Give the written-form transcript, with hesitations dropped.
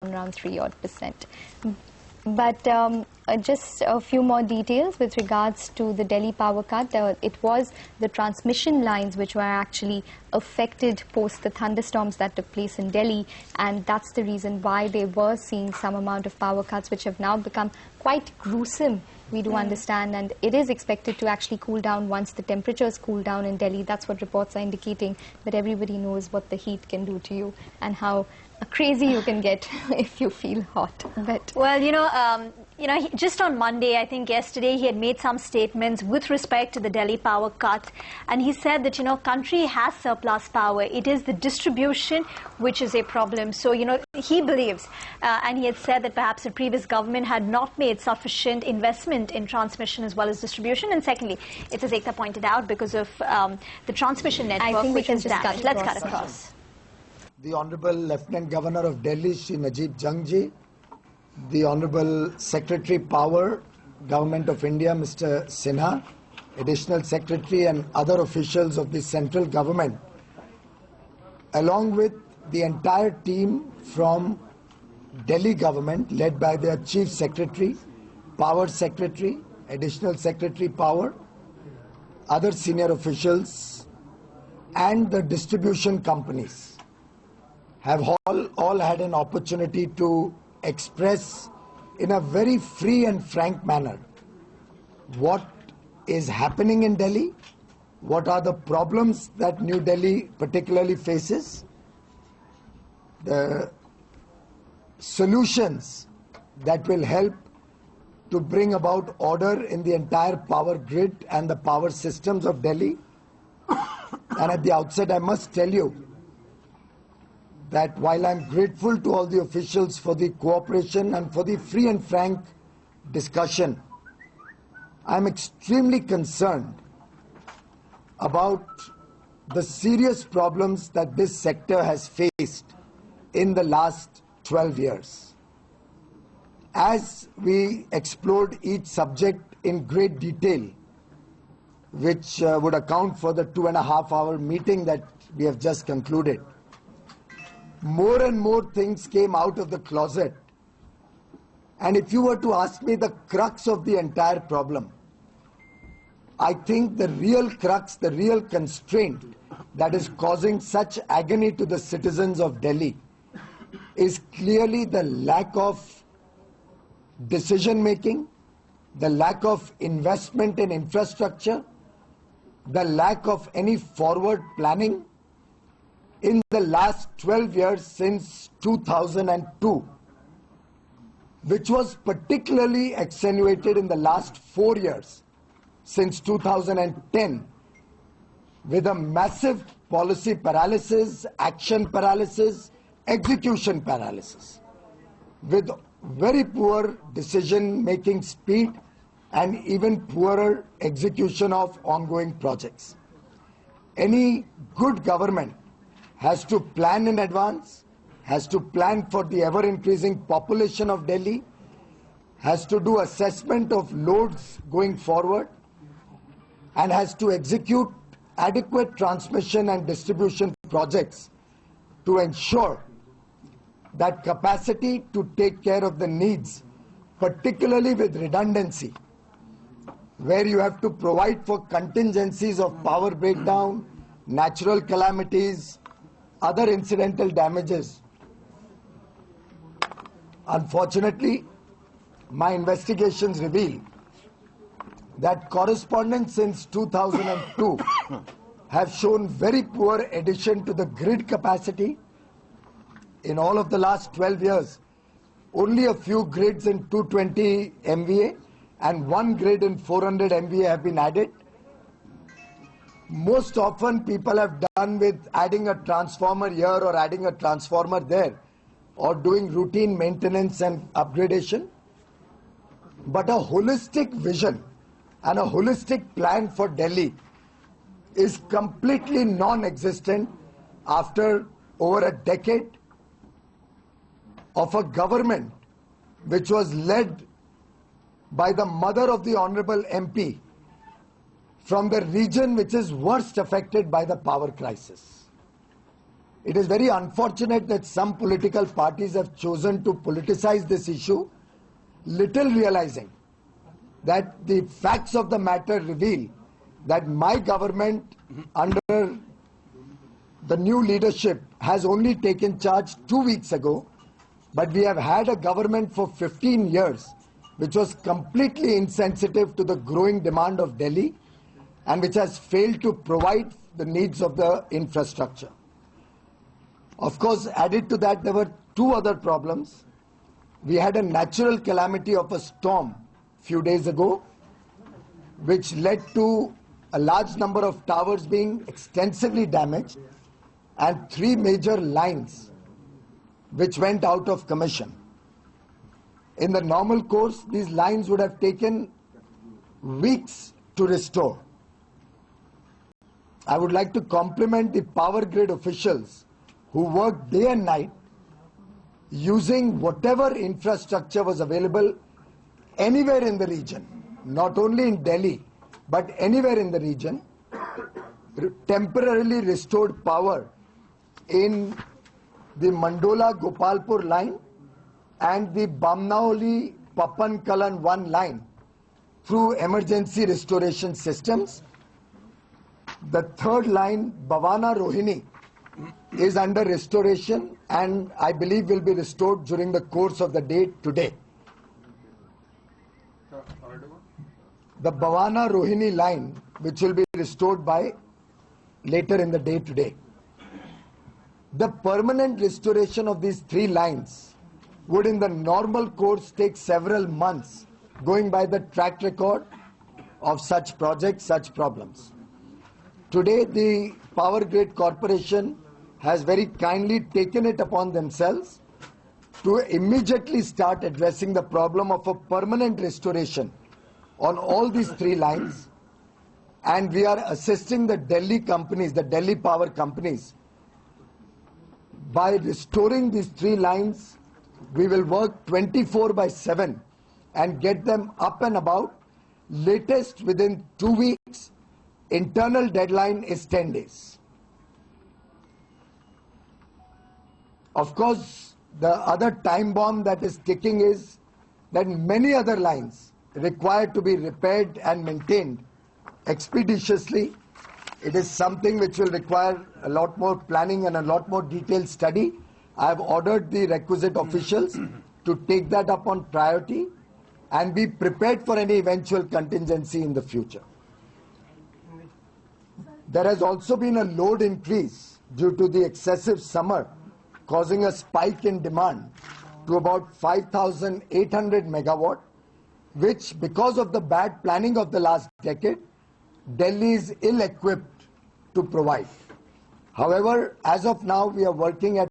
around 3 odd %. But just a few more details with regards to the Delhi power cut. It was the transmission lines which were actually affected post the thunderstorms that took place in Delhi, and that's the reason why they were seeing some amount of power cuts which have now become quite gruesome, we do understand, and it is expected to actually cool down once the temperatures cool down in Delhi. That's what reports are indicating, but everybody knows what the heat can do to you and how crazy you can get if you feel hot. But well, just on Monday, I think yesterday, he had made some statements with respect to the Delhi power cut, and he said that, country has surplus power. It is the distribution which is a problem. So, he believes, and he had said that perhaps the previous government had not made sufficient investment in transmission as well as distribution. And secondly, it's as Ekta pointed out, because of the transmission network, I think which is damaged. Let's cut across. The Honorable Lieutenant Governor of Delhi, Shri Najib Jangji, the Honorable Secretary Power, Government of India, Mr. Sinha, Additional Secretary and other officials of the central government, along with the entire team from Delhi government led by their Chief Secretary, Power Secretary, Additional Secretary Power, other senior officials and the distribution companies have all had an opportunity to express in a very free and frank manner what is happening in Delhi, what are the problems that New Delhi particularly faces, the solutions that will help to bring about order in the entire power grid and the power systems of Delhi. And at the outset, I must tell you that while I'm grateful to all the officials for the cooperation and for the free and frank discussion, I'm extremely concerned about the serious problems that this sector has faced in the last 12 years. As we explored each subject in great detail, which would account for the 2.5-hour meeting that we have just concluded, more and more things came out of the closet. And if you were to ask me the crux of the entire problem, I think the real crux, the real constraint that is causing such agony to the citizens of Delhi is clearly the lack of decision making, the lack of investment in infrastructure, the lack of any forward planning in the last 12 years since 2002, which was particularly accentuated in the last 4 years since 2010, with a massive policy paralysis, action paralysis, execution paralysis, with very poor decision-making speed and even poorer execution of ongoing projects. Any good government has to plan in advance, has to plan for the ever-increasing population of Delhi, has to do assessment of loads going forward, and has to execute adequate transmission and distribution projects to ensure that capacity to take care of the needs, particularly with redundancy, where you have to provide for contingencies of power breakdown, natural calamities, other incidental damages. Unfortunately, my investigations reveal that correspondents since 2002 have shown very poor addition to the grid capacity. In all of the last 12 years, only a few grids in 220 MVA and one grid in 400 MVA have been added. Most often people have done with adding a transformer here or adding a transformer there or doing routine maintenance and upgradation. But a holistic vision and a holistic plan for Delhi is completely non-existent after over a decade of a government which was led by the mother of the Honorable MP from the region which is worst affected by the power crisis. It is very unfortunate that some political parties have chosen to politicize this issue, little realizing that the facts of the matter reveal that my government under the new leadership has only taken charge 2 weeks ago, but we have had a government for 15 years which was completely insensitive to the growing demand of Delhi and which has failed to provide the needs of the infrastructure. Of course, added to that, there were two other problems. We had a natural calamity of a storm few days ago, which led to a large number of towers being extensively damaged and 3 major lines which went out of commission. In the normal course, these lines would have taken weeks to restore. I would like to compliment the power grid officials who worked day and night using whatever infrastructure was available anywhere in the region, not only in Delhi, but anywhere in the region, temporarily restored power in the Mandola-Gopalpur line and the Bamnauli-Papankalan 1 line through emergency restoration systems. The third line, Bawana-Rohini, is under restoration and I believe will be restored during the course of the day today. The Bawana-Rohini line, which will be restored by later in the day today. The permanent restoration of these 3 lines would in the normal course take several months, going by the track record of such projects, such problems. Today, the Power Grid Corporation has very kindly taken it upon themselves to immediately start addressing the problem of a permanent restoration on all these 3 lines, and we are assisting the Delhi companies, the Delhi power companies. By restoring these 3 lines, we will work 24/7 and get them up and about, latest within 2 weeks. Internal deadline is 10 days. Of course, the other time bomb that is ticking is that many other lines required to be repaired and maintained expeditiously. It is something which will require a lot more planning and a lot more detailed study. I have ordered the requisite officials to take that up on priority and be prepared for any eventual contingency in the future. There has also been a load increase due to the excessive summer, causing a spike in demand to about 5,800 megawatt, which, because of the bad planning of the last decade, Delhi is ill-equipped to provide. However, as of now, we are working at